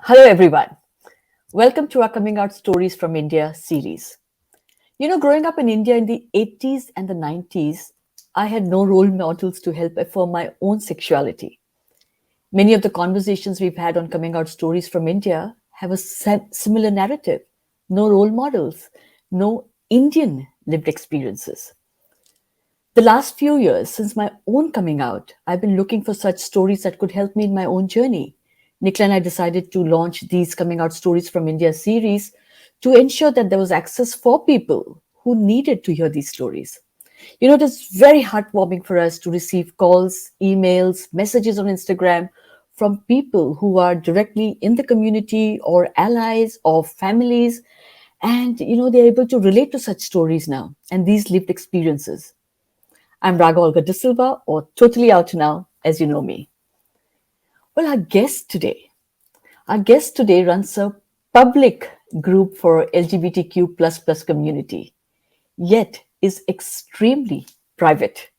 Hello, everyone. Welcome to our Coming Out Stories from India series. Growing up in India in the 80s and the 90s, I had no role models to help affirm my own sexuality. Many of the conversations we've had on Coming Out Stories from India have a similar narrative: no role models, no Indian lived experiences. The last few years, since my own coming out, I've been looking for such stories that could help me in my own journey. Nicola and I decided to launch these Coming Out Stories from India series to ensure that there was access for people who needed to hear these stories. It is very heartwarming for us to receive calls, emails, messages on Instagram from people who are directly in the community or allies or families. And, they're able to relate to such stories now and these lived experiences. I'm Raga Olga D'silva, or Totally Out Now, as you know me. Well, our guest today runs a public group for LGBTQ plus community, yet is extremely private.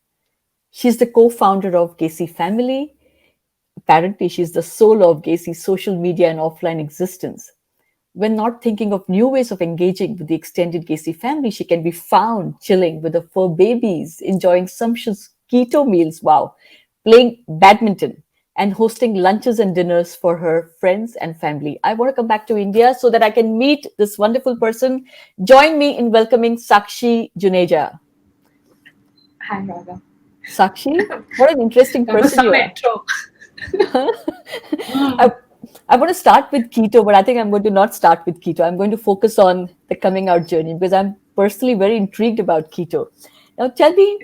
She's the co-founder of Gaysi Family. Apparently, she's the soul of Gaysi's social media and offline existence. When not thinking of new ways of engaging with the extended Gaysi family, she can be found chilling with the fur babies, enjoying sumptuous keto meals, wow, playing badminton, and hosting lunches and dinners for her friends and family. I want to come back to India so that I can meet this wonderful person. Join me in welcoming Sakshi Juneja. Hi, Raga. Sakshi, what an interesting That was person some you are. intro. I, I want to start with keto, but I think I'm going to not start with keto. I'm going to focus on the coming out journey because I'm personally very intrigued about keto. Now, tell me,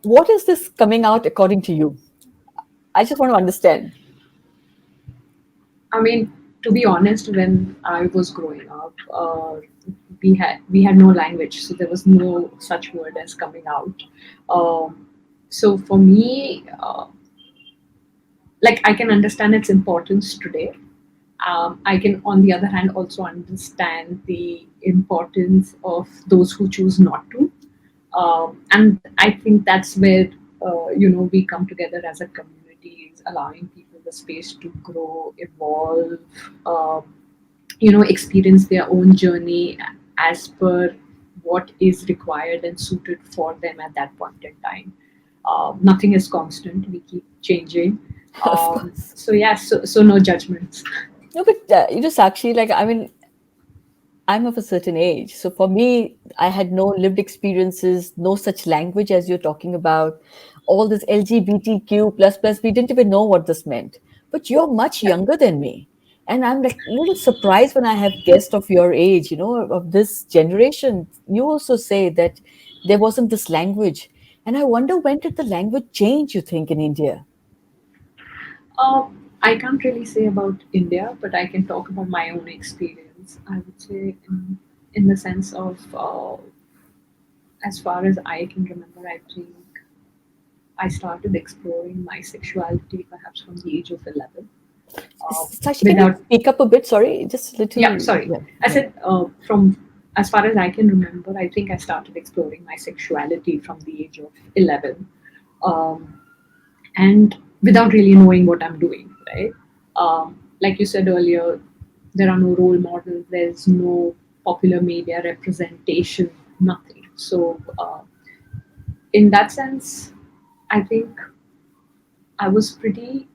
what is this coming out according to you? I just want to understand. I mean, to be honest, when I was growing up, we had no language, so there was no such word as coming out. So for me, like I can understand its importance today. I can, on the other hand, also understand the importance of those who choose not to. And I think that's where we come together as a community, is allowing people the space to grow, evolve, experience their own journey as per what is required and suited for them at that point in time. Nothing is constant; we keep changing. Of course. So yeah, so no judgments. No, but Sakshi, like, I mean, I'm of a certain age. So for me, I had no lived experiences, no such language as you're talking about. All this LGBTQ plus, we didn't even know what this meant. But you're much Yeah. younger than me. And I'm like a little surprised when I have guests of your age, of this generation. You also say that there wasn't this language. And I wonder, when did the language change, you think, in India? I can't really say about India, but I can talk about my own experience. I would say, in the sense of, as far as I can remember, I think I started exploring my sexuality perhaps from the age of 11. Uh, Sakshi, can you without, speak up a bit? Sorry, just a yeah, little. sorry. Yeah, I yeah. said, from as far as I can remember, I think I started exploring my sexuality from the age of 11. Um, and without really knowing what I'm doing, right? Like you said earlier, there are no role models, there's no popular media representation, nothing. So, in that sense, I think I was pretty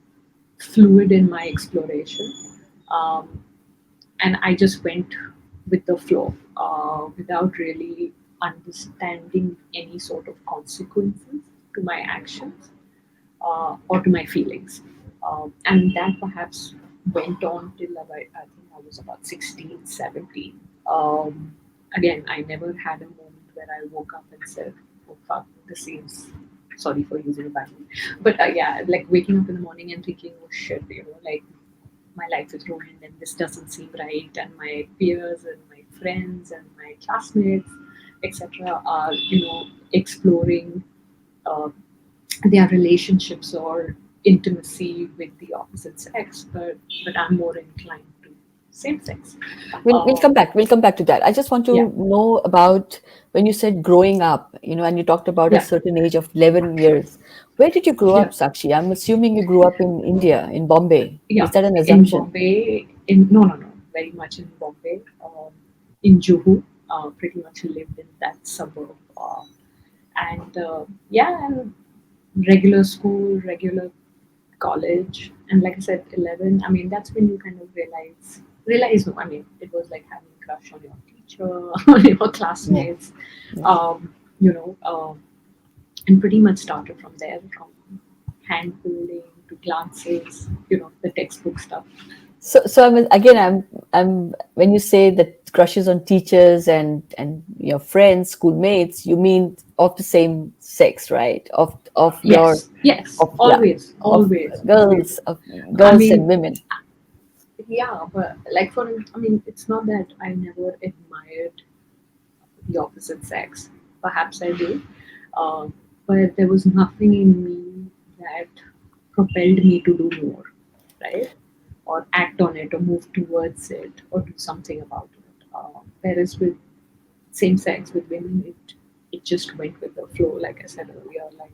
fluid in my exploration. Um, and I just went with the flow without really understanding any sort of consequences to my actions or to my feelings. And that perhaps went on till I think I was about 16, 17. Um, Again, I never had a moment where I woke up and said, oh fuck, this seems, sorry for using a bad word. But yeah, like waking up in the morning and thinking, oh shit, like my life is ruined and this doesn't seem right. And my peers and my friends and my classmates, etc., are, exploring uh, their relationships or intimacy with the opposite sex, but I'm more inclined to same sex. We'll Um, come back. We'll come back to that. I just want yeah, to know about when you said growing up, and you talked about a yeah, certain age of 11 years. Where did you grow yeah, up, Sakshi? I'm assuming you grew up in India, in Bombay. Is yeah. that an In assumption? Bombay, in no, no, no, very much in Bombay. In Juhu, pretty much lived in that suburb. And yeah, and regular school, regular college, and like I said, 11. I mean, that's when you kind of realize. No, I mean, it was like having a crush on your teacher, on your Yeah. classmates, Yeah. um, you know, and pretty much started from there, from hand holding to glances, the textbook stuff. So I'm when you say that crushes on teachers and your friends, schoolmates, you mean of the same sex, right? Of your Yes, yes, of yeah always, of always, always. girls of I girls and mean, women. yeah, but like I mean, it's not that I never admired the opposite sex. Perhaps I do. Uh, but there was nothing in me that propelled me to do more, right? Or act on it, or move towards it, or do something about it. Whereas with same sex, with women, it just went with the flow. Like I said earlier, like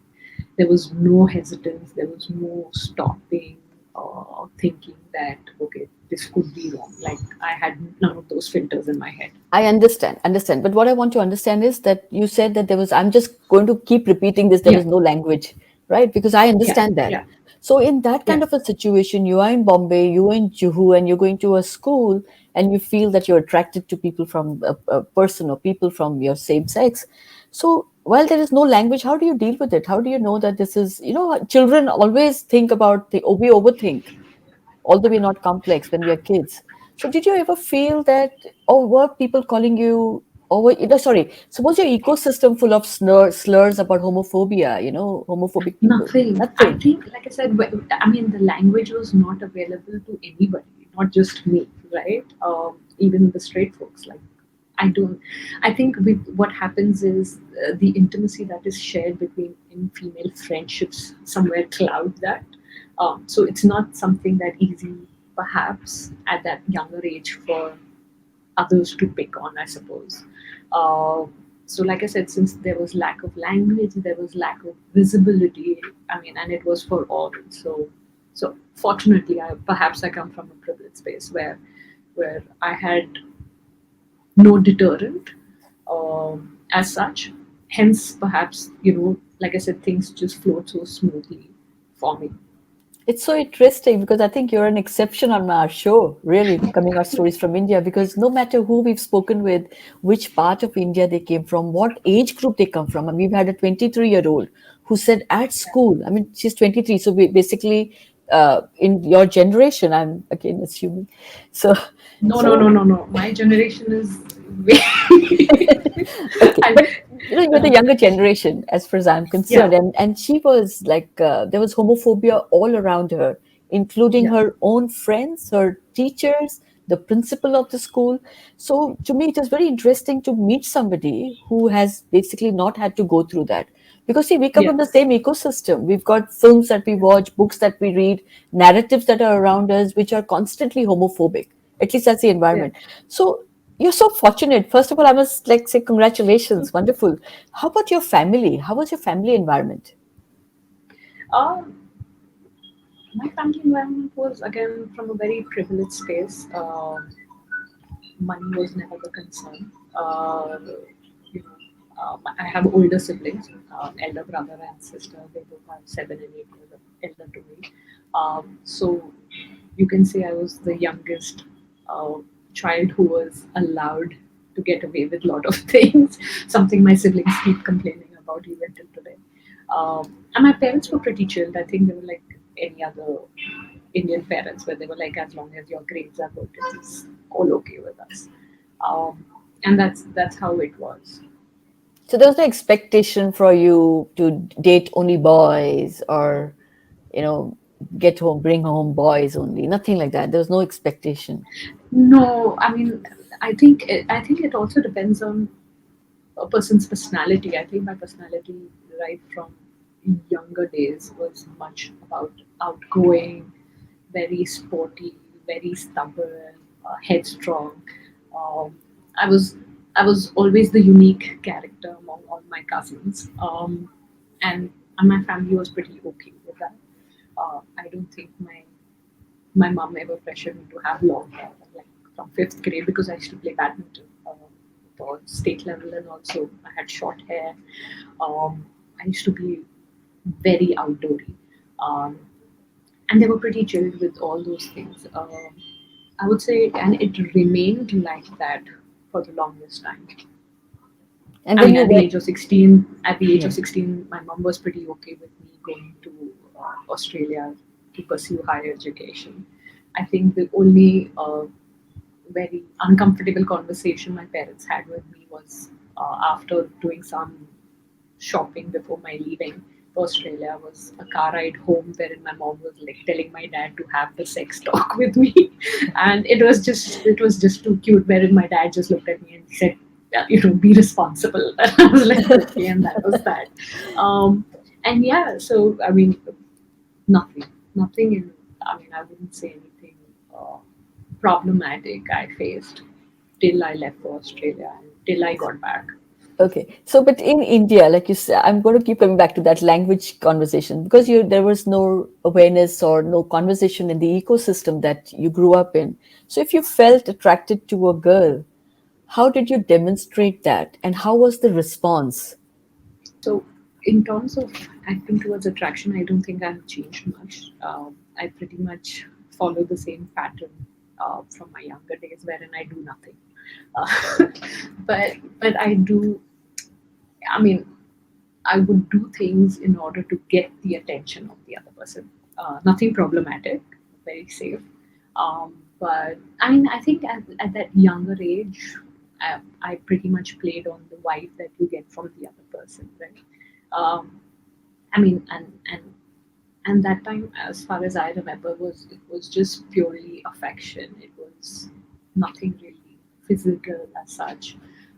there was no hesitance, there was no stopping or thinking that okay, this could be wrong. Like I had none of those filters in my head. I understand. But what I want to understand is that you said that there was, I'm just going to keep repeating this, there Yeah, was no language, right? Because I yeah, understand that. yeah, So, in that yeah. kind of a situation, you are in Bombay, you are in Juhu, and you're going to a school, and you feel that you're attracted to people from a person or people from your same sex. So, while there is no language, how do you deal with it? How do you know that this is, children always think about the, we overthink, although we're not complex when we are kids. So did you ever feel that, or were people calling you, or sorry, suppose your ecosystem full of slurs about homophobia, homophobic people? Nothing. I Nothing. think, like I said, I mean, the language was not available to anybody, not just me, right? Even the straight folks. Like, I don't. I think with what happens is the intimacy that is shared between in female friendships somewhere cloud that. So it's not something that easy, perhaps, at that younger age for others to pick on, I suppose. Uh, so, like I said, since there was lack of language, there was lack of visibility. I mean, and it was for all. So fortunately, perhaps I come from a privileged space where I had no deterrent as such. Hence, perhaps like I said, things just flowed so smoothly for me. It's so interesting because I think you're an exception on our show, really, coming out stories from India. Because no matter who we've spoken with, which part of India they came from, what age group they come from, and we've had a 23-year-old who said at school, I mean, she's 23, so basically in your generation, I'm again assuming. So, No, no, so no, no, no. My generation is way. okay, I, but you're the younger generation as far as I'm yeah, concerned, and she was like there was homophobia all around her, including yeah, her own friends, her teachers, the principal of the school. So to me it is very interesting to meet somebody who has basically not had to go through that, because see, we come yeah, from the same ecosystem. We've got films that we watch, books that we read, narratives that are around us which are constantly homophobic. At least that's the yeah. environment. So you're so fortunate. First of all, I must like say congratulations. Wonderful. How about your family? How was your family environment? Um, my family environment was again from a very privileged space. Money was never the concern. I have older siblings, elder brother and sister. They both are 7 and 8 years elder to me. So you can say I was the youngest uh, child who was allowed to get away with a lot of things. Something my siblings keep complaining about even till today. And my parents were pretty chilled. I think they were like any other Indian parents, where they were like, as long as your grades are good, it's all okay with us. Um, and that's how it was. So there was no expectation for you to date only boys or, you know, get home, bring home boys only. Nothing like that. There was no expectation. No, I mean, I think it also depends on a person's personality. I think my personality, right from younger days, was much about outgoing, very sporty, very stubborn. headstrong. Um, I was I was always the unique character among all my cousins, and my family was pretty okay with that. I don't think my mom ever pressured me to have long hair, like from fifth grade, because I used to play badminton for state level, and also I had short hair. I used to be very outdoorsy, um, and they were pretty chilled with all those things. I would say, and it remained like that for the longest time. And I when mean, you at the went, age of 16, at the age yeah. of 16, my mom was pretty okay with me going to Australia to pursue higher education. I think the only very uncomfortable conversation my parents had with me was after doing some shopping before my leaving for Australia was a car ride home wherein my mom was like telling my dad to have the sex talk with me, and it was just too cute. Wherein my dad just looked at me and said, yeah, be responsible. And I was like, okay, and that was that. And yeah, so I mean, nothing, nothing in. I mean, I wouldn't say anything problematic I faced till I left for Australia and till I got back. Okay. So, but in India, like you said, I'm going to keep coming back to that language conversation because there was no awareness or no conversation in the ecosystem that you grew up in. So, if you felt attracted to a girl, how did you demonstrate that? And how was the response? So, in terms of acting towards attraction, I don't think I've changed much. I pretty much follow the same pattern from my younger days, wherein I do nothing. Uh, but I do. I mean, I would do things in order to get the attention of the other person. Nothing problematic, very safe. But I mean, I think at that younger age, I pretty much played on the vibe that you get from the other person, right? Um, I mean, and that time, as far as I remember, it was just purely affection. It was nothing really physical as such.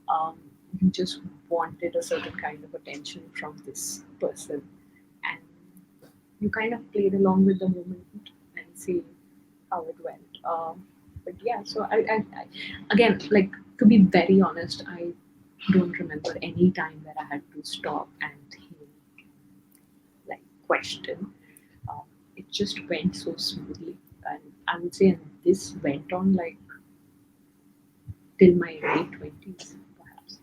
Um, you just wanted a certain kind of attention from this person, and you kind of played along with the moment and see how it went. But yeah, so I again, like, to be very honest, I don't remember any time where I had to stop and think, like, question. Um, it just went so smoothly, and I would say, and this went on like till my late 20s, perhaps.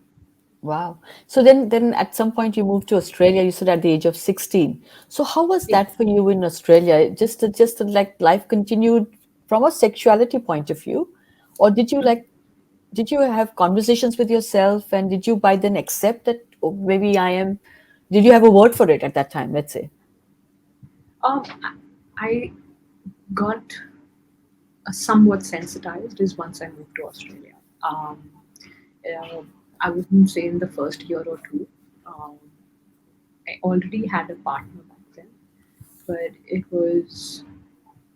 Wow. So then at some point you moved to Australia, you said at the age of 16. So how was Yeah. that for you in Australia? Just like life continued from a sexuality point of view? Or did you have conversations with yourself and did you by then accept that oh, maybe I am, did you have a word for it at that time, let's say? Um, I got somewhat sensitized is once I moved to Australia. Uh, I wouldn't say in the first year or two. Um, I already had a partner back then, but it was,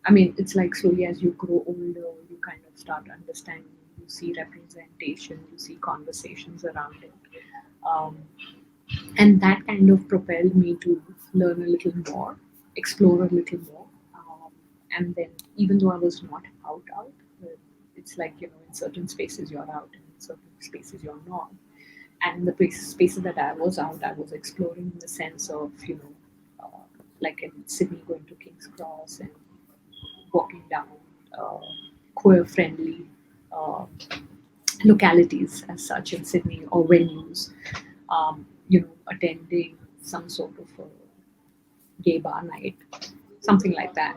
I mean, it's like slowly as you grow older, you kind of start understanding, you see representation, you see conversations around it. Um, and that kind of propelled me to learn a little more, explore a little more. And then, even though I was not out, it's like, in certain spaces you're out, and in certain spaces you're not. And in the spaces that I was out, I was exploring in the sense of, like in Sydney, going to King's Cross and walking down uh, queer friendly uh, localities as such in Sydney, or venues, attending some sort of a gay bar night, something like that.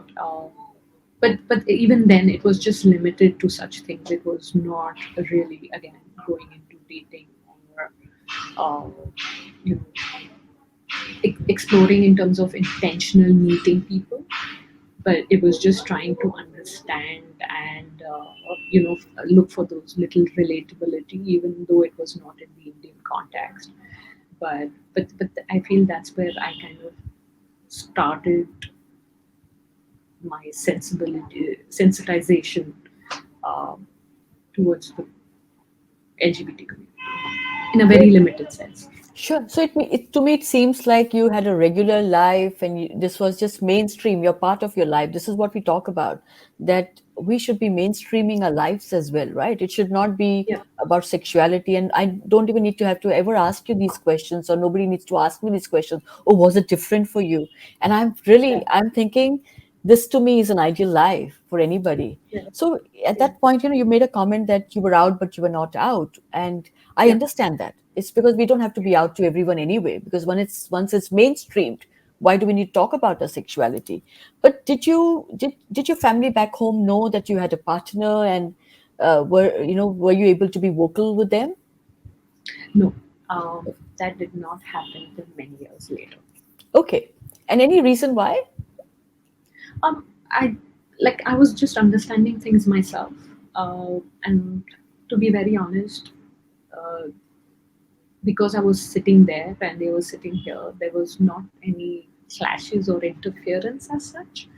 But even then, it was just limited to such things. It was not really, again, going into dating or uh, you know exploring in terms of intentional meeting people, but it was just trying to understand and look for those little relatability, even though it was not in the Indian context. But I feel that's where I kind of started my sensitization um, towards the LGBT community in a very limited sense. Sure. So to me, it seems like you had a regular life and this was just mainstream. You're part of your life. This is what we talk about. That we should be mainstreaming our lives as well, right? It should not be Yeah. about sexuality. And I don't even need to have to ever ask you these questions, or nobody needs to ask me these questions. Oh, was it different for you? And Yeah. I'm thinking this to me is an ideal life for anybody. Yeah. So at Yeah. that point, you made a comment that you were out, but you were not out. And I Yeah. understand that. It's because we don't have to be out to everyone anyway, because once it's mainstreamed, why do we need to talk about our sexuality? But did your family back home know that you had a partner, and were you able to be vocal with them? No, that did not happen till many years later. Okay. And any reason why? I I was just understanding things myself, and to be very honest, uh, because I was sitting there and they were sitting here, there was not any clashes or interference as such.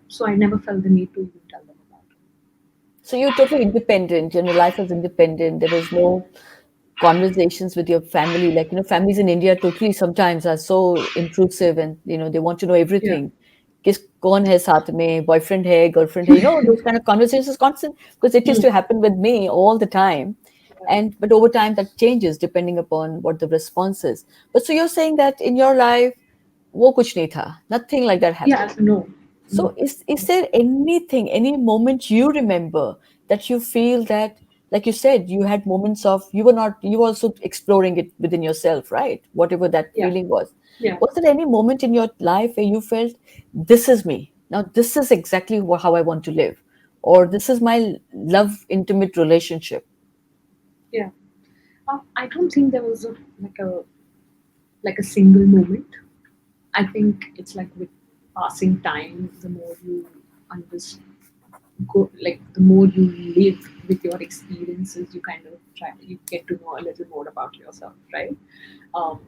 So I never felt the need to even tell them about it. So you're totally independent, and your life was independent. There was no conversations with your family. Like, families in India totally sometimes are so intrusive, and, they want to know Yeah. everything. Kis kaun hai saath mein, boyfriend hai, girlfriend hai, those kind of conversations constant, because it used Mm. to happen with me all the time. But over time that changes depending upon what the response is. But so you're saying that in your life, wo kuch nahi tha, nothing like that Yeah. happened. No. So No. is there anything, any moment you remember that you feel that, like you said, you had moments of you were not you were also exploring it within yourself, right? Whatever that Yeah. feeling was. Yeah. Was there any moment in your life where you felt this is me? Now this is exactly how I want to live, or this is my love intimate relationship. Yeah. I don't think there was like a like a single moment. I think it's like with passing time, the more you understand, the more you live with your experiences, you kind of you get to know a little more about yourself, right? Um,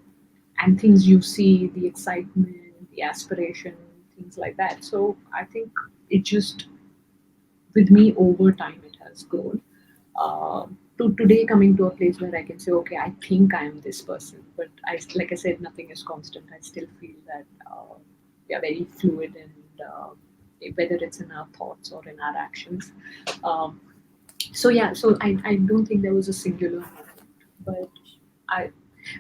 and things you see, the excitement, the aspiration, things like that. So I think it just, with me over time, it has grown. To today coming to a place where I can say, okay, I think I am this person, but like I said, nothing is constant. I still feel that we are very fluid, and whether it's in our thoughts or in our actions. Um, so yeah, so I don't think there was a singular moment,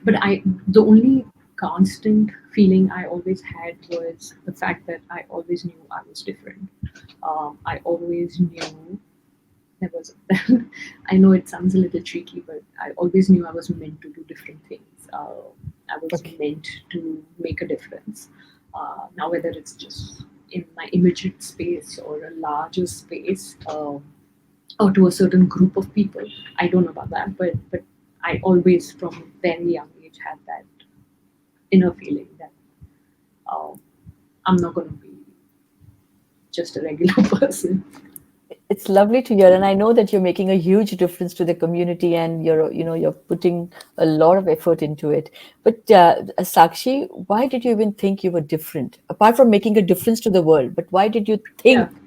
but I, the only constant feeling I always had was the fact that I always knew I was different. I always knew there was. I know it sounds a little tricky, but I always knew I was meant to do different things. I was Okay. meant to make a difference. Now, whether it's just in my immediate space or a larger space, or to a certain group of people, I don't know about that, but I always, from a very young age, had that inner feeling that um, I'm not going to be just a regular person. It's lovely to hear, and I know that you're making a huge difference to the community, and you're putting a lot of effort into it. But Sakshi, why did you even think you were different? Apart from making a difference to the world, but why did you Yeah, think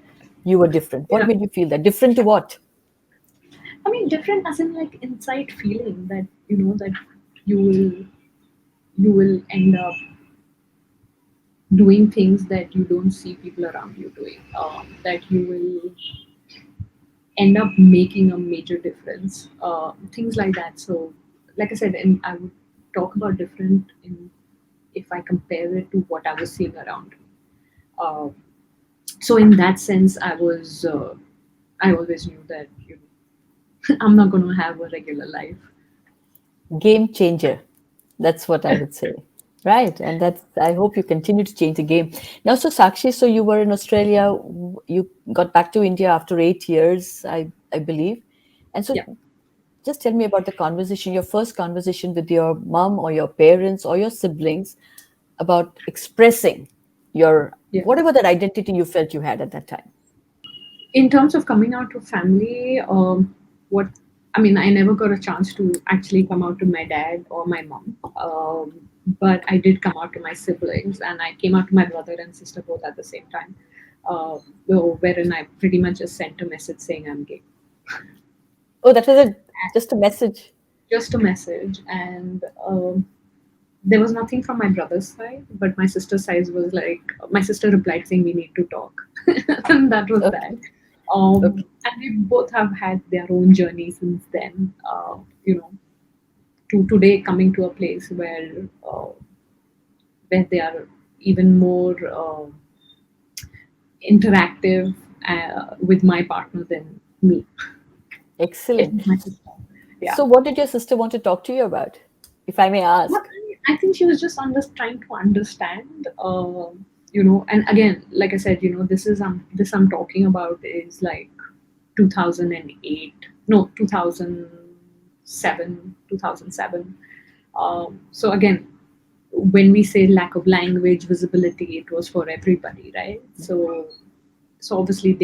you were different? What yeah. made you feel that? Different to what? I mean, different as in like inside feeling that you know that you will you will end up doing things that you don't see people around you doing. That you will end up making a major difference. Things like that. So, like I said, and I would talk about different in if I compare it to what I was seeing around me. Uh, so in that sense, I always knew that I'm not going to have a regular life. Game changer. That's what I would say. Right. And that's, I hope you continue to change the game. Now, so Sakshi, so you were in Australia, you got back to India after 8 years, I believe. And so Yeah, just tell me about the conversation, your first conversation with your mom or your parents or your siblings about expressing your yeah. whatever that identity you felt you had at that time. In terms of coming out to family, what I mean, I never got a chance to actually come out to my dad or my mom, but I did come out to my siblings, and I came out to my brother and sister both at the same time. Uh, Wherein I pretty much just sent a message saying I'm gay, Oh, that was just a message. just a message, and there was nothing from my brother's side, but my sister's side was like my sister replied saying we need to talk, and that was that. Okay. Okay. And we both have had their own journey since then. You know, to today coming to a place where they are even more interactive with my partner than me. It Excellent. is my sister. Yeah. So, what did your sister want to talk to you about, if I may But ask? I think she was just trying to understand, and again, like I said, this I'm talking about is like 2008, no, 2007, 2007. So again, when we say lack of language visibility, it was for everybody, right? So obviously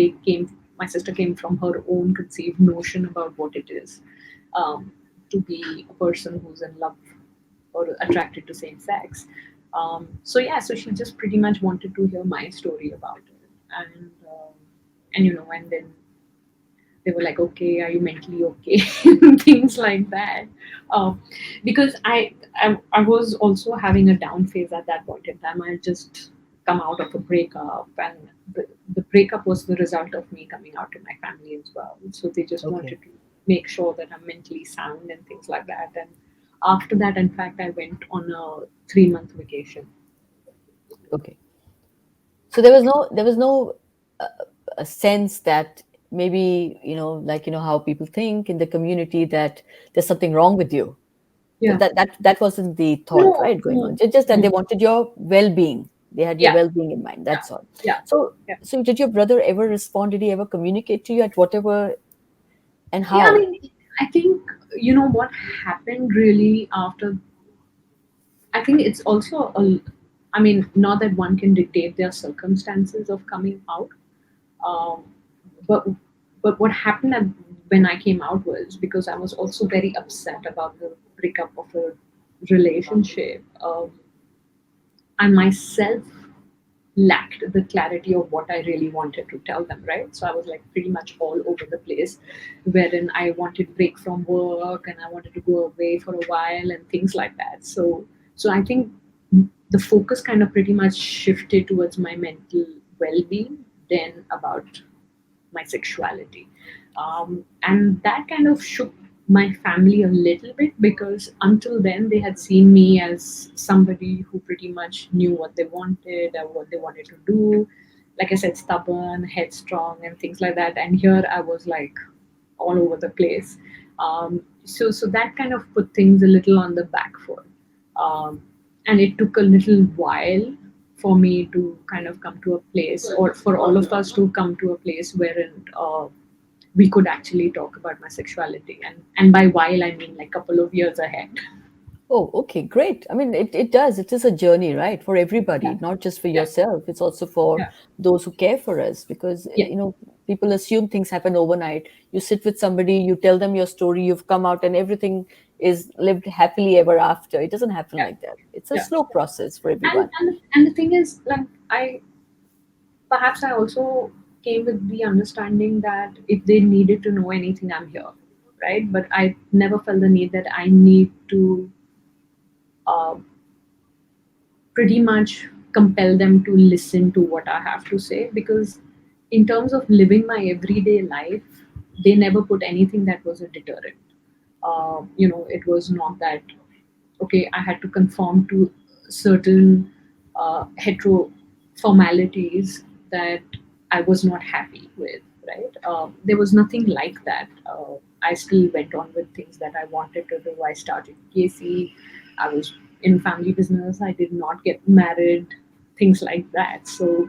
my sister came from her own conceived notion about what it is, um, to be a person who's in love or attracted to same sex. So yeah, so she just pretty much wanted to hear my story about it, and then they were like, okay, are you mentally okay? Things like that. Um, because I was also having a down phase at that point in time. I had just come out of a breakup, and the breakup was the result of me coming out to my family as well. So they just Okay. wanted to make sure that I'm mentally sound and things like that. And after that, in fact, I went on a 3 month vacation. Okay. So there was no uh, a sense that maybe, like, how people think in the community that there's something wrong with you. Yeah. That wasn't the thought, No, right, going on. no, Just that no. they wanted your well-being. They had your Yeah, well-being in mind. yeah, That's all. yeah, So, yeah. so did your brother ever respond? Did he ever communicate to you at whatever and Yeah, I how? mean, I think what happened really after. I think it's also a. I mean, not that one can dictate their circumstances of coming out, um, but what happened when I came out was because I was also very upset about the breakup of a relationship. I myself lacked the clarity of what I really wanted to tell them, right? So I was like pretty much all over the place, wherein I wanted break from work and I wanted to go away for a while and things like that. So I think the focus kind of pretty much shifted towards my mental well-being than about my sexuality. And that kind of shook my family a little bit because until then they had seen me as somebody who pretty much knew what they wanted or what they wanted to do. Like I said, stubborn, headstrong, and things like that. And here I was like all over the place. So that kind of put things a little on the back foot. Um, and it took a little while for me to kind of come to a place, or for all of us to come to a place wherein we could actually talk about my sexuality. And by while, I mean like couple of years ahead. Oh, okay, great. I mean, it does. It is a journey, right, for Yeah, everybody, not just for yeah, yourself. It's also for yeah, those who care for us because, yeah, people assume things happen overnight. You sit with somebody, you tell them your story, you've come out, and everything is lived happily ever after. It doesn't happen yeah, like that. It's a yeah. slow process for And everyone. and the thing is, like, I also came with the understanding that if they needed to know anything, I'm here, right? But I never felt the need that I need to uh, pretty much compel them to listen to what I have to say, because in terms of living my everyday life, they never put anything that was a deterrent. It was not that okay, I had to conform to certain hetero formalities that I was not happy with, right? There was nothing like that. I still went on with things that I wanted to do. I started Gaysi. I was in family business. I did not get married, things like that. So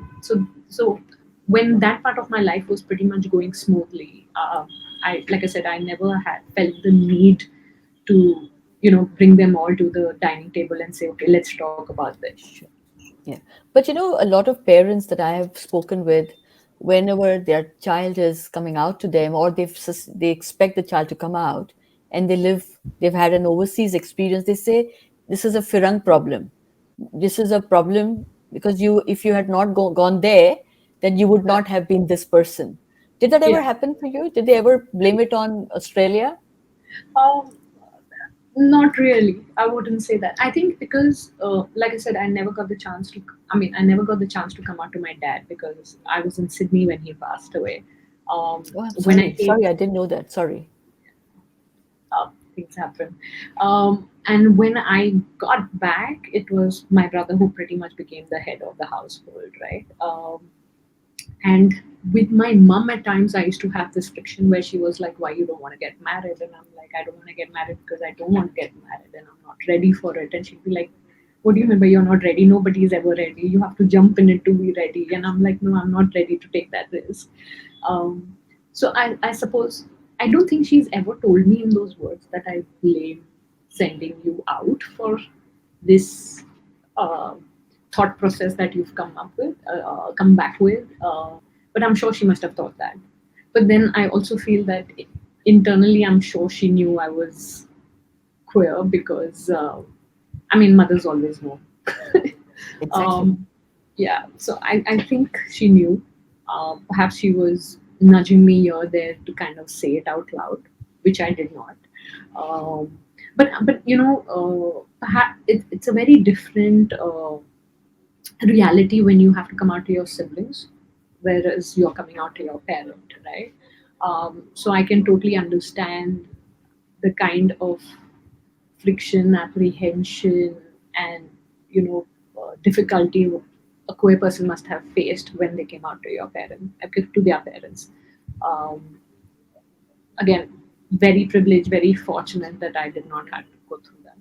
when that part of my life was pretty much going smoothly, like I said, I never had felt the need to bring them all to the dining table and say, okay, let's talk about this. Sure. Yeah. But a lot of parents that I have spoken with, whenever their child is coming out to them or they expect the child to come out and they've had an overseas experience, they say this is a Firang problem. This is a problem because if you had not gone there, then you would Yeah. not have been this person. Did that ever Yeah. happen for you? Did they ever blame it on Australia? Um, Not really. I wouldn't say that. I think because, like I said, I never got the chance to. I mean, I never got the chance to come out to my dad because I was in Sydney when he passed away. Oh, I'm When I sorry. came, Sorry, I didn't know that. Sorry. things happen. And when I got back, it was my brother who pretty much became the head of the household, right? And with my mom, at times I used to have this friction where she was like, "Why you don't want to get married?" And I'm like, "I don't want to get married because I don't want to get married, and I'm not ready for it." And she'd be like, "What do you mean by you're not ready? Nobody is ever ready. You have to jump in it to be ready." And I'm like, "No, I'm not ready to take that risk." Um, so I suppose I don't think she's ever told me in those words that I blame sending you out for this uh, thought process that you've come back with. But I'm sure she must have thought that. But then I also feel that internally, I'm sure she knew I was queer because, I mean, mothers always know. Exactly. um, yeah, so I think she knew. Perhaps she was nudging me here there to kind of say it out loud, which I did not. Um, but perhaps it's a very different reality when you have to come out to your siblings, whereas you're coming out to your parent, right? So I can totally understand the kind of friction, apprehension, and difficulty a queer person must have faced when they came out to to their parents. Um, Again, very privileged, very fortunate that I did not have to go through that.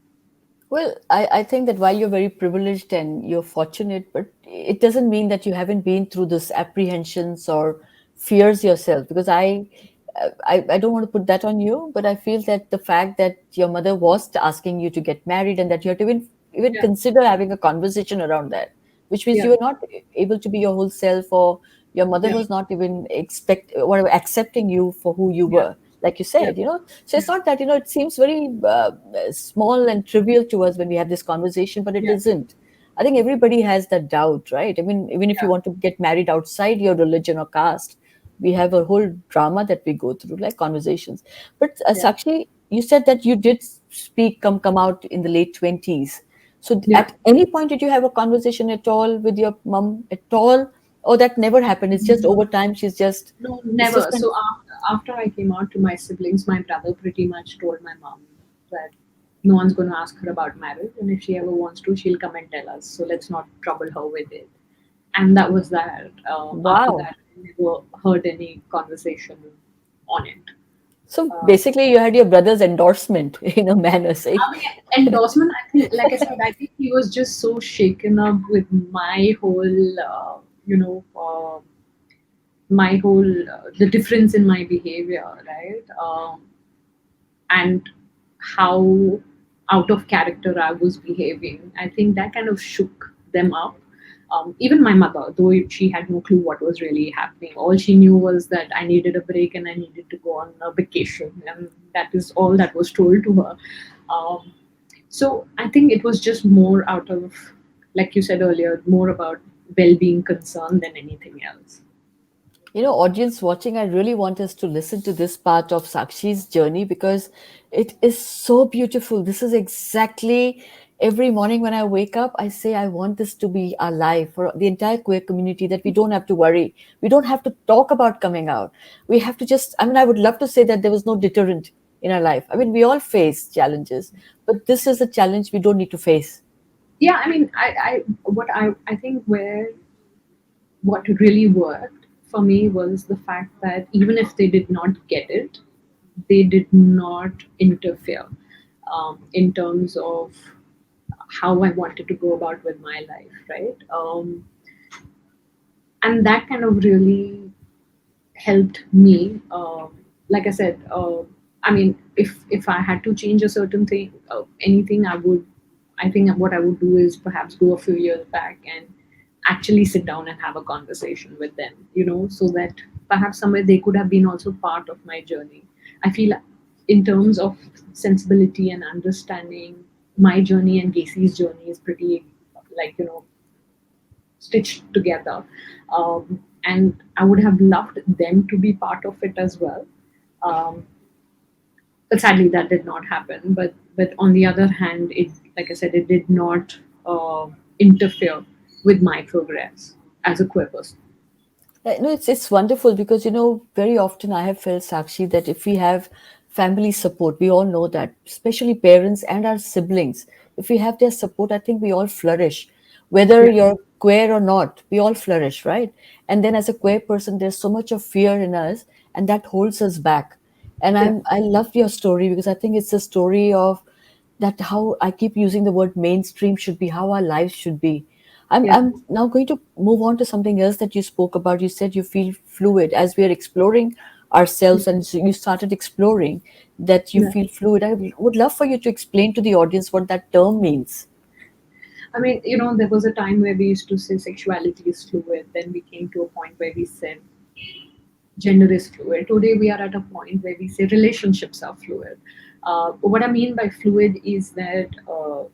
Well, I think that while you're very privileged and you're fortunate, but it doesn't mean that you haven't been through this apprehensions or fears yourself. Because I don't want to put that on you, but I feel that the fact that your mother was asking you to get married and that you had to even Yeah, consider having a conversation around that, which means yeah, you were not able to be your whole self, or your mother yeah, was not even accepting you for who you yeah, were, like you yeah, said. So it's not that, it seems very small and trivial to us when we have this conversation, but it yeah, isn't. I think everybody has that doubt, right? I mean, even if you yeah, want to get married outside your religion or caste, we have a whole drama that we go through, like conversations. But yeah, Sakshi, you said that you did come out in the late 20s. So yeah. at any point did you have a conversation at all with your mom at all? Or that never happened? It's just over time No, it's just never. been. So after I came out to my siblings, my brother pretty much told my mom that no one's going to ask her about marriage, and if she ever wants to, she'll come and tell us. So let's not trouble her with it. And that was that. After Wow. that, I never heard any conversation on it. So Uh, basically, you had your brother's endorsement in a manner, saying, I mean, endorsement. I think, like I said, I think he was just so shaken up with my whole, the difference in my behavior, right? And how out of character I was behaving. I think that kind of shook them up. Even my mother, though she had no clue what was really happening, all she knew was that I needed a break and I needed to go on a vacation, and that is all that was told to her. Um, so I think it was just more out of, like you said earlier, more about well-being concern than anything else. audience watching, I really want us to listen to this part of Sakshi's journey because it is so beautiful. This is exactly every morning when I wake up, I say, I want this to be our life for the entire queer community, that we don't have to worry. We don't have to talk about coming out. We have to just, I mean, I would love to say that there was no deterrent in our life. I mean, we all face challenges, but this is a challenge we don't need to face. Yeah, I mean, I think what really worked for me was the fact that even if they did not get it, they did not interfere in terms of how I wanted to go about with my life, right? And that kind of really helped me. Like I said, I mean, if I had to change a certain thing, anything, I would. I think what I would do is perhaps go a few years back and actually sit down and have a conversation with them. So that perhaps somewhere they could have been also part of my journey. I feel, in terms of sensibility and understanding, my journey and Gaysi's journey is pretty, like stitched together. And I would have loved them to be part of it as well. Um, but sadly, that did not happen. But on the other hand, it, like I said, it did not interfere with my progress as a queer person. No, it's wonderful because very often I have felt, Sakshi, that if we have family support, we all know that, especially parents and our siblings, if we have their support, I think we all flourish. Whether Yeah, you're queer or not, we all flourish, right? And then as a queer person, there's so much of fear in us, and that holds us back. And yeah, I love your story because I think it's a story of that how I keep using the word mainstream should be how our lives should be. yeah, I'm now going to move on to something else that you spoke about. You said you feel fluid as we are exploring ourselves, and so you started exploring that you yeah. feel fluid. I would love for you to explain to the audience what that term means. I mean, there was a time where we used to say sexuality is fluid. Then we came to a point where we said gender is fluid. Today we are at a point where we say relationships are fluid. What I mean by fluid is that,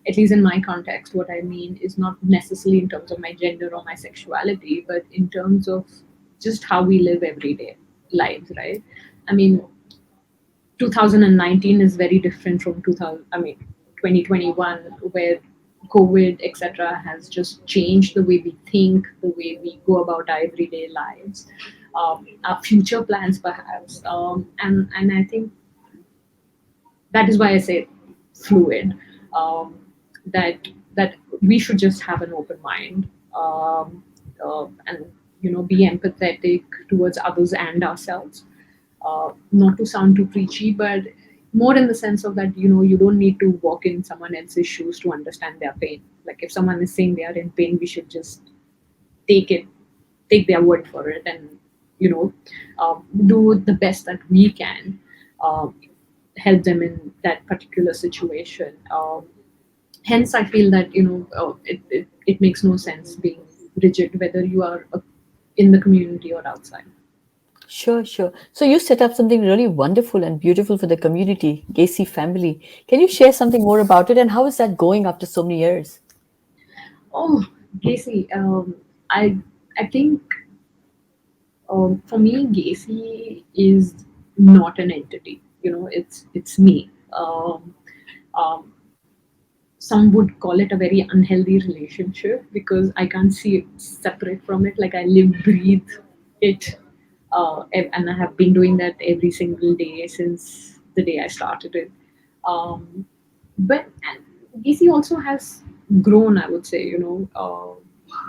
at least in my context, what I mean is not necessarily in terms of my gender or my sexuality, but in terms of just how we live everyday lives, right? I mean, 2019 is very different from 2000. I mean, 2021, where COVID, etc., has just changed the way we think, the way we go about our everyday lives, our future plans, perhaps. And I think that is why I say fluid. Um, that that we should just have an open mind, and be empathetic towards others and ourselves. Not to sound too preachy, but more in the sense of that, you don't need to walk in someone else's shoes to understand their pain. Like if someone is saying they are in pain, we should just take it, take their word for it, and you know, do the best that we can. Um, Help them in that particular situation. Hence, I feel that it makes no sense being rigid, whether you are in the community or outside. Sure, sure. So you set up something really wonderful and beautiful for the community, Gaysi Family. Can you share something more about it, and how is that going after so many years? Oh, Gacy, I think, for me, Gacy is not an entity. It's me. Um, some would call it a very unhealthy relationship because I can't see it separate from it. Like I live, breathe it, and I have been doing that every single day since the day I started it. Um, but DC also has grown. I would say,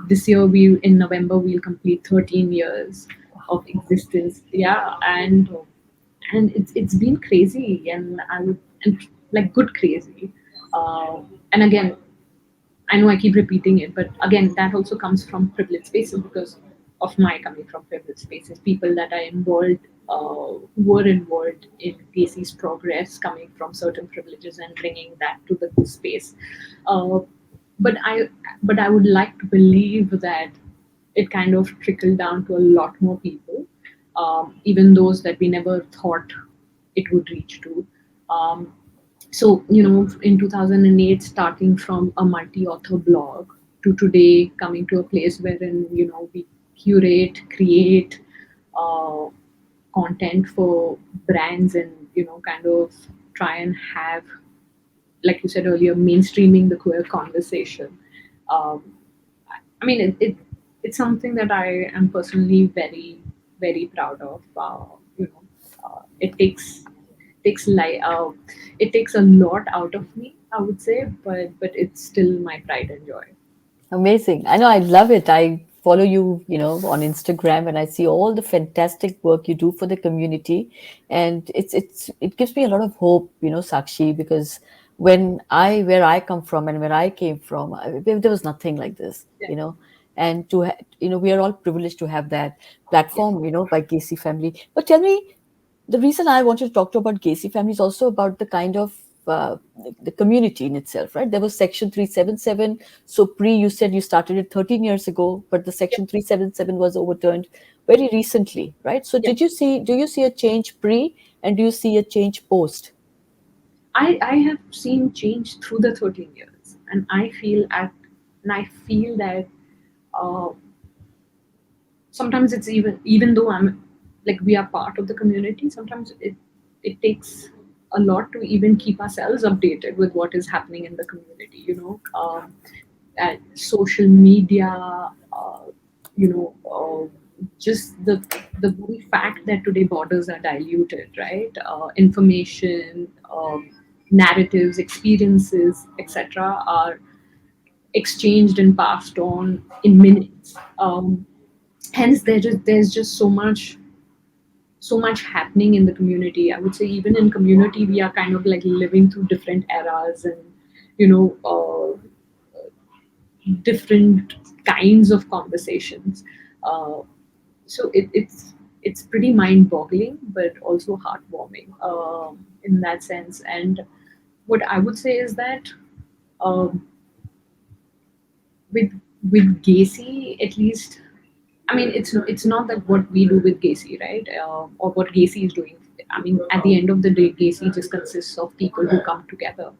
this year in November we'll complete 13 years of existence. Yeah, and it's been crazy, and I would and like good crazy. And again, I know I keep repeating it, but again, that also comes from privileged spaces because of my coming from privileged spaces. People that are involved, were involved in PAC's progress, coming from certain privileges and bringing that to the space. Uh, but I, but I would like to believe that it kind of trickled down to a lot more people, even those that we never thought it would reach to. Um, so, in 2008, starting from a multi-author blog to today, coming to a place wherein, we curate, create uh, content for brands, and, kind of try and have, like you said earlier, mainstreaming the queer conversation. Um, I mean, it's something that I am personally very, very proud of. It takes a lot out of me, I would say, but it's still my pride and joy. Amazing. I know, I love it. I follow you, on Instagram, and I see all the fantastic work you do for the community. And it gives me a lot of hope, Sakshi, because where I come from and where I came from, there was nothing like this, Yeah, and we are all privileged to have that platform, by Casey Family. But tell me, the reason I wanted to talk to about Gaysi family is also about the kind of the community in itself, right? There was Section 377. So you said you started it 13 years ago, but the yeah, Section 377 was overturned very recently, right? So yeah. do you see a change pre and do you see a change post? I have seen change through the 13 years, and I feel that, uh, sometimes it's even though I'm like we are part of the community, sometimes it takes a lot to even keep ourselves updated with what is happening in the community. Social media, uh, you know. just the very fact that today borders are diluted, right? Information, narratives, experiences, etc., are exchanged and passed on in minutes. Hence, there's just so much happening in the community. I would say even in community, we are kind of like living through different eras and you know different kinds of conversations. Uh, so it's pretty mind-boggling, but also heartwarming in that sense. And what I would say is that um, with with Gacy, at least, I mean, it's not that what we do with Gacy, right? Or what Gacy is doing. I mean, at the end of the day, Gacy just consists of people who come together.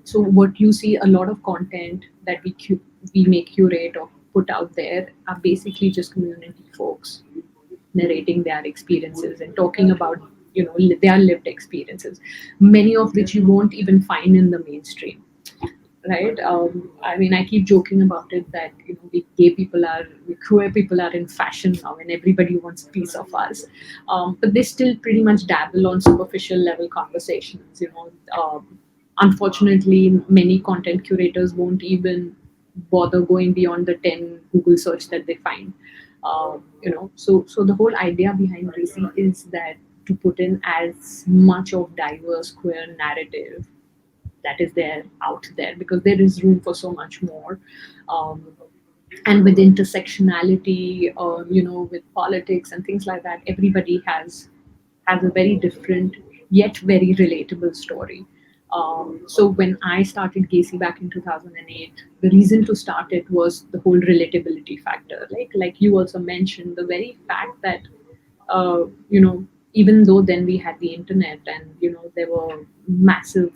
So what you see, a lot of content that we make curate or put out there are basically just community folks narrating their experiences and talking about their lived experiences, many of which you won't even find in the mainstream, right? I mean, I keep joking about it that we queer people are in fashion now, and everybody wants a piece of us. But they still pretty much dabble on superficial level conversations. Unfortunately, many content curators won't even bother going beyond the 10 Google search that they find. So the whole idea behind Racy is that to put in as much of diverse queer narrative that is there out there, because there is room for so much more. um, and with intersectionality, with politics and things like that, everybody has a very different yet very relatable story. So when I started Gacy back in 2008, the reason to start it was the whole relatability factor. Like you also mentioned, the very fact that uh, you know even though then we had the internet and there were massive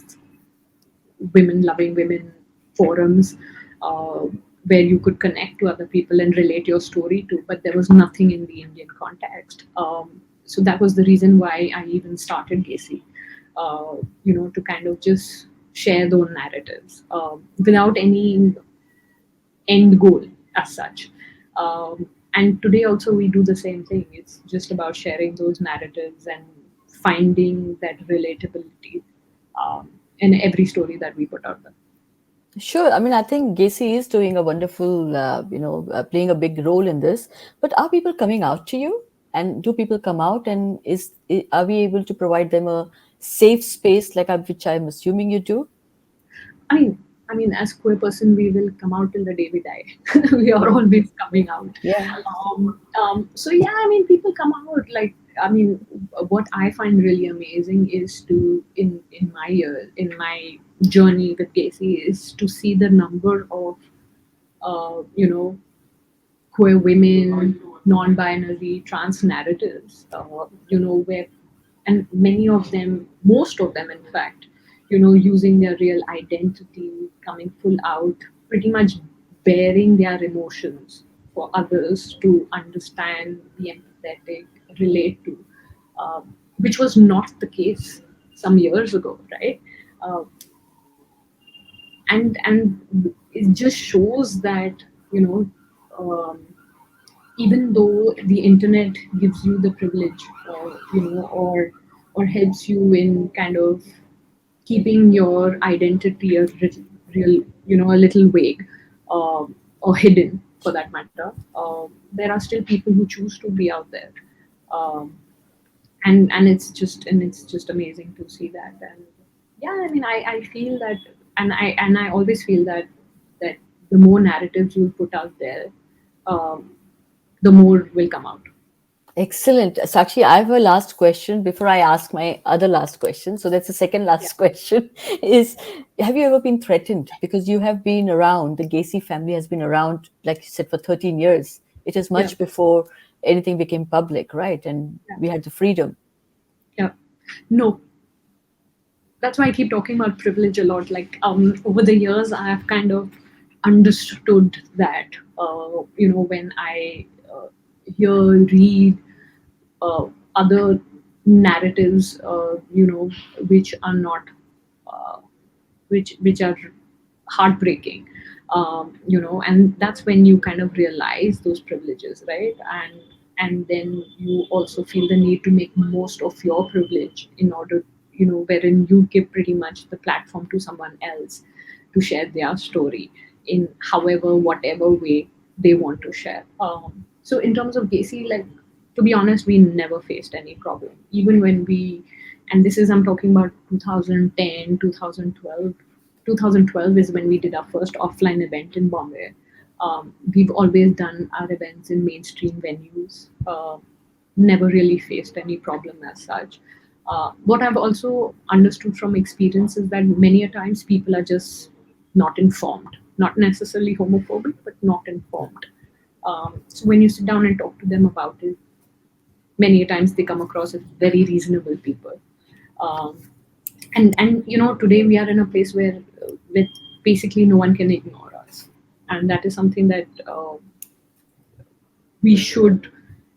women loving women forums, uh, where you could connect to other people and relate your story to, but there was nothing in the Indian context. So that was the reason why I even started Gacy, to kind of just share those narratives without any end goal as such. And today also we do the same thing. It's just about sharing those narratives and finding that relatability in every story that we put out there. Sure. I mean, I think Gacy is doing a wonderful, playing a big role in this. But are people coming out to you? And do people come out? And are we able to provide them a safe space, which I'm assuming you do? I mean, as queer person, we will come out till the day we die. We are always coming out. Yeah. So yeah, I mean, people come out. Like, I mean, what I find really amazing is to in my journey with Gacy is to see the number of uh, you know queer women, non-binary, trans narratives, where, and many of them, most of them, in fact, using their real identity, coming full out, pretty much bearing their emotions for others to understand, be empathetic, relate to, which was not the case some years ago, right? Uh, and it just shows that you know um, even though the internet gives you the privilege, or helps you in kind of keeping your identity a real, a little vague, or hidden for that matter, there are still people who choose to be out there. um, and it's just amazing to see that. And yeah, I mean, I feel that, and I always feel that the more narratives you put out there, um, the more will come out. Excellent. Sakshi, I have a last question before I ask my other last question. So that's the second Yeah, last question is, have you ever been threatened? Because you have been around, the Gaysi family has been around, like you said, for 13 years. It is yeah, much before anything became public, right? And yeah, we had the freedom. yeah. No, that's why I keep talking about privilege a lot. Like, over the years, I have kind of understood that, when I hear, read other narratives, which are not, uh, which are heartbreaking. And that's when you kind of realize those privileges, right? And then you also feel the need to make most of your privilege in order, wherein you give pretty much the platform to someone else to share their story in however whatever way they want to share. So in terms of Gacy, like, to be honest, we never faced any problem even when we, and this is, I'm talking about 2010, 2012. 2012 is when we did our first offline event in Bombay. We've always done our events in mainstream venues. Never really faced any problem as such. What I've also understood from experience is that many a times people are just not informed, not necessarily homophobic, but not informed. So when you sit down and talk to them about it, many a times they come across as very reasonable people. Um, and today we are in a place where with basically no one can ignore us, and that is something that we should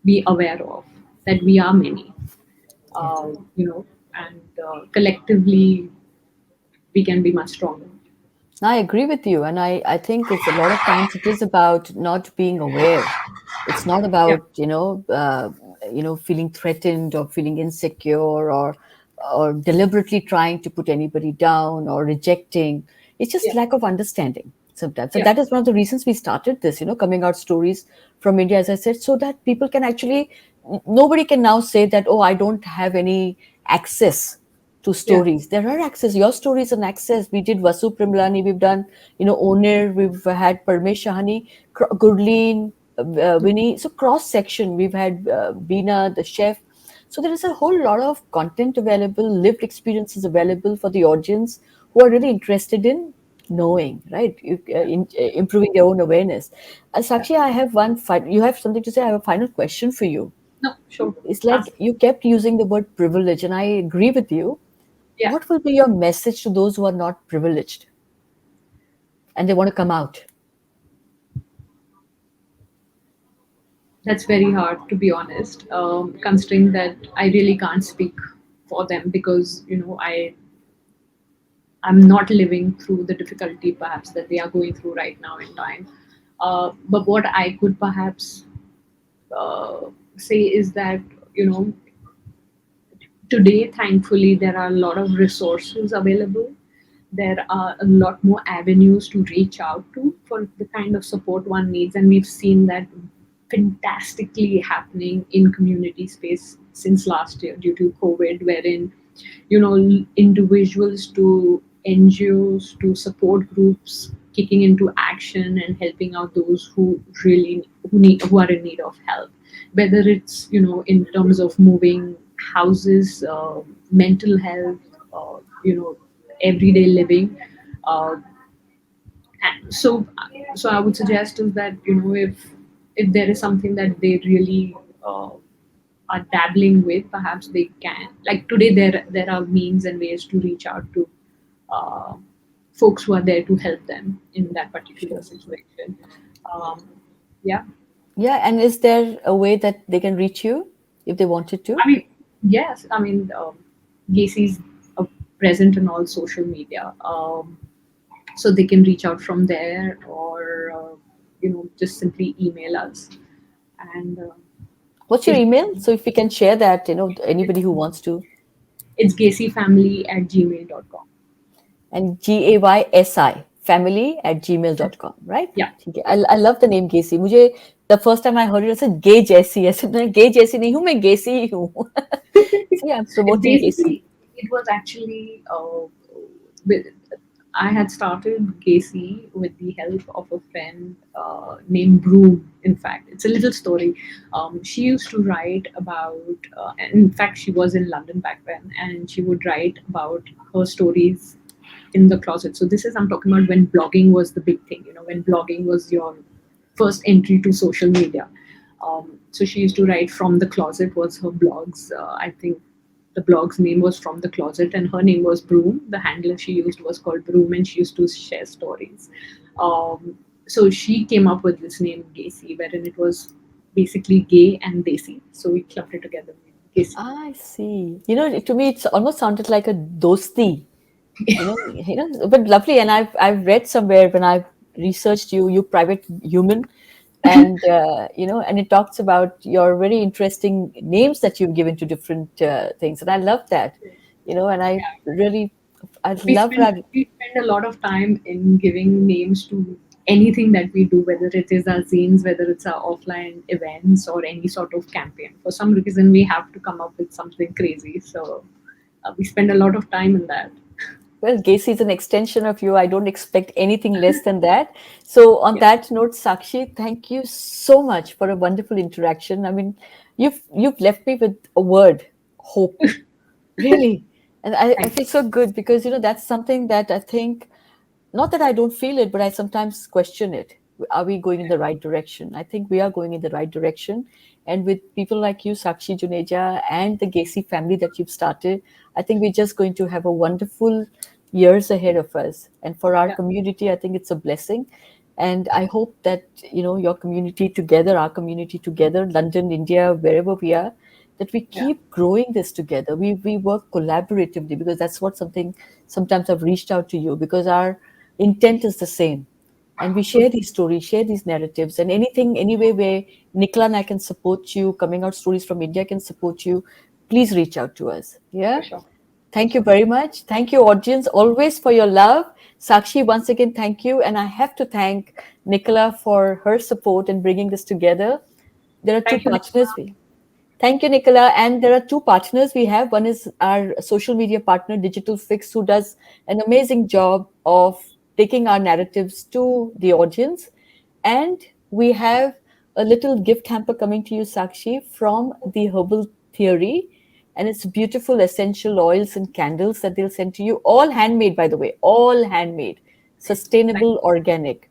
be aware of, that we are many, Yes. uh, you know and collectively we can be much stronger. I agree with you. And I think it's a lot of times it is about not being aware. It's not Yeah, about, feeling threatened or feeling insecure or deliberately trying to put anybody down or rejecting. It's just yeah, lack of understanding sometimes. And yeah, that is one of the reasons we started this, coming out stories from India, as I said, so that people can actually, nobody can now say that, oh, I don't have any access to yeah, stories. There are access. Your stories and access. We did Vasu Primlani. We've done, Onir. We've had Parmesh Shahani, Gurleen, Winnie. So cross section. We've had Beena, the chef. So there is a whole lot of content available, lived experiences available for the audience who are really interested in knowing, right? Improving their own awareness. yeah. Sakshi, I have you have something to say. I have a final question for you. No, sure. It's like Ask. you kept using the word privilege, and I agree with you. Yeah, What will be your message to those who are not privileged and they want to come out? that's very hard, to be honest, considering that I really can't speak for them because I'm not living through the difficulty perhaps that they are going through right now in time. But what I could perhaps say is that, you know, today, thankfully, there are a lot of resources available. There are a lot more avenues to reach out to for the kind of support one needs. And we've seen that fantastically happening in community space since last year due to COVID, wherein individuals to NGOs to support groups kicking into action and helping out those who are in need of help, whether it's in terms of moving houses, mental health, everyday living. uh, and so I would suggest is that if there is something that they really are dabbling with, perhaps they can, like, today there are means and ways to reach out to uh, folks who are there to help them in that particular Sure. situation. um, yeah. Yeah, and is there a way that they can reach you if they wanted to? I mean, yes, I mean, Gaysi's present in all social media, so they can reach out from there, or just simply email us. And What's your if email? So if we can share that, anybody who wants to. it's gaysyfamily@gmail.com. And GAYSI, family@gmail.com, right? Yeah. ठीक है. I love the name Gacy. मुझे the first time I heard it, I said gay जैसी. I said मैं gay जैसी नहीं हूँ, मैं Gacy ही हूँ. See, I'm It promoting Gacy. basically, it was actually with, I had started Gacy with the help of a friend named Broom. In fact, it's a little story. She used to write about, and in fact, she was in London back then, and she would write about her stories in the closet. So this is, I'm talking about when blogging was the big thing. When blogging was your first entry to social media. So she used to write from the closet was her blogs. I think the blog's name was From the Closet, and her name was Broom. The handle she used was called Broom, and she used to share stories. So she came up with this name Gaysi, wherein it was basically gay and desi. So we clubbed it together. Gaysi. I see. To me, it's almost sounded like a dosti. But lovely. And I've read somewhere when I've researched you, you private human, and and it talks about your very interesting names that you've given to different things, and I love that, and I we love spend that. we spend a lot of time in giving names to anything that we do, whether it is our zines, whether it's our offline events, or any sort of campaign. For some reason, we have to come up with something crazy. So we spend a lot of time in that. Well, Gaysi is an extension of you. I don't expect anything less than that. So, on Yeah, that note, Sakshi, thank you so much for a wonderful interaction. I mean, you've left me with a word, hope. Really. And I thank feel so good because, that's something that I think, not that I don't feel it, but I sometimes question it. Are we going in the right direction? I think we are going in the right direction. And with people like you, Sakshi Juneja, and the Gaysi family that you've started, I think we're just going to have a wonderful years ahead of us. And for our you. community, I think it's a blessing. And I hope that, your community together, our community together, London, India, wherever we are, that we Yeah, keep growing this together. We work collaboratively, because that's what something sometimes I've reached out to you, because our intent is the same, and we share these stories, share these narratives, and anything, anyway, where Nicola and I can support you, coming out stories from India can support you, please reach out to us. for Yeah. sure, for Thank you sure. very much. Thank you, audience, always for your love. Sakshi, once again, thank you. And I have to thank Nicola for her support in bringing this together. There are two Thank you, partners. Nicola. Thank you, Nicola. And there are two partners we have. One is our social media partner, Digital Fix, who does an amazing job of taking our narratives to the audience. And we have a little gift hamper coming to you, Sakshi, from the Herbal Theory. And it's beautiful essential oils and candles that they'll send to you. All handmade, by the way, all handmade, Great. Thank sustainable, organic.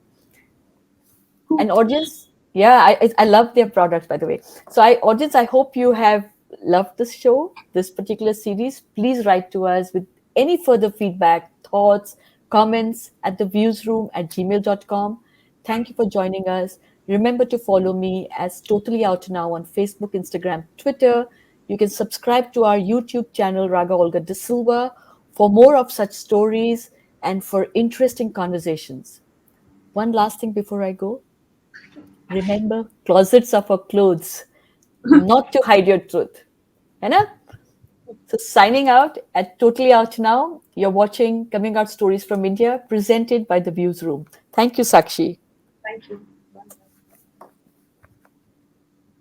you. And audience, yeah, I love their products, by the way. So audience, I hope you have loved this show, this particular series. Please write to us with any further feedback, thoughts, comments at theviewsroom@gmail.com. Thank you for joining us. Remember to follow me as Totally Out Now on Facebook, Instagram, Twitter. You can subscribe to our YouTube channel, Raga Olga D'silva, for more of such stories and for interesting conversations. One last thing before I go. Remember, closets are for clothes, not to hide your truth. है ना? So signing out at Totally Out Now. You're watching Coming Out Stories from India, presented by the Views Room. Thank you, Sakshi. Thank you.